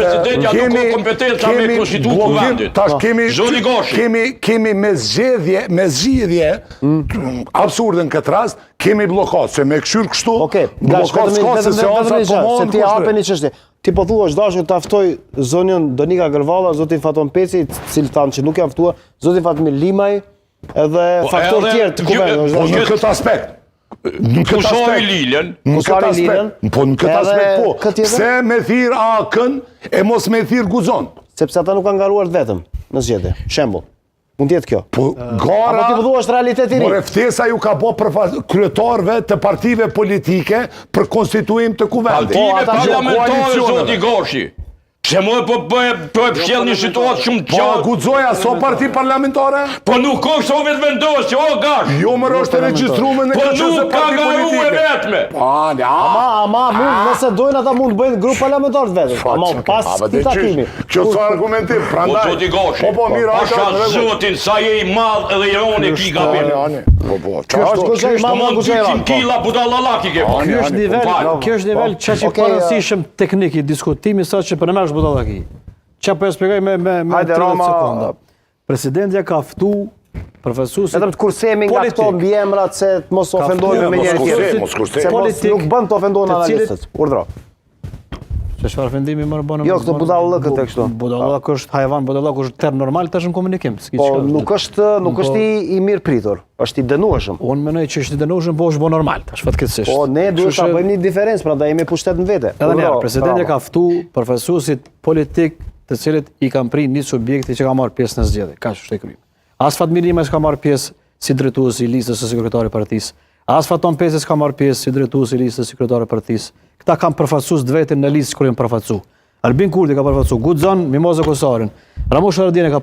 presidenti ato ka kompetenca me konstitutën e vendit. Tash Zoti Goshi. Kemi me zgjedhje absurde në këtë rast, kemi bllokat, se me këshyr kështu, bllokat s'ka se seanca se ti hapeni çështje. Ti po thuash dashur ta ftoj zonjën Donika Gërvalla, zotin Faton Peci, cilë thanë që nuk janë ftuar, zotin Fatmir Limaj, edhe faktor tjerë të kuvendit. Po në këtë aspekt. Në këtë aspekt. Lilën. Në këtë aspekt. Po në këtë aspekt po. Pse me thirr Akën e mos me thirr Guxon? Sepse ata nuk kanë ngaruar vetëm në zgjedhje. Shembull. Mund të jetë kjo. Po gara. Apo ti po është realiteti i ri. Por ftesa ju ka bë kryetarëve të partive politike për konstituim të kuvendit. Partive parlamentare, zoti Goshi. Se më po e pështjell një situatë shumë gjatë. Po Guxoja so parti parlamentare? Po nuk ka kështu vetë vendosje, o Gash. Jo më është regjistruar në këtë çështë parti politike. Vetme. Ama mund, nëse dojnë ata mund të bëjnë grup parlamentar vetë. Ama pas këtij takimi. Kjo është argumentim, prandaj. Zoti Goshi. Po mirë, pasha zotin sa je i madh edhe ironi ki gabim. Po. Është Guxoj mama Guxojeva. Killa budallallaki ke. Kjo është nivel çaq i parëndësishëm teknik i diskutimit sa që për më budallaki. Qa po e spjegoj me 30 sekonda. Presidentja ka ftu përfaqësuesit. Vetëm të kursemi nga këto mbiemrat se të mos ofendojmë me njëri tjetrin. Se nuk bën të ofendojnë analistët. Urdhro. Se çfarë ofendimi më bën? Jo, këto budallëkët e kështu. Budallak është hayvan, budallak është term normal tash në komunikim. Po nuk është i mirë pritur, është i dënueshëm. Unë mendoj që është i dënueshëm, po është bo normal tash fatkeqësisht. Po ne duhet ta bëjmë një diferencë, prandaj jemi pushtet në vete. Edhe ne, presidenti ka ftu përfaqësuesit politik të cilët i kanë prirë një subjekti që ka marrë pjesë në zgjedhje. Kaq është e kryer. As Fatmir Limaj s'ka marrë pjesë si drejtues i listës së sekretarit të partisë. As Faton Peci s'ka marrë pjesë si drejtues i listës së sekretarit të partisë. Këta kanë përfaqësues të vetën në listë kur janë përfaqësuar. Albin Kurti ka përfaqësuar Guxon, Mimoza Kosarin. Ramush Haradinaj ka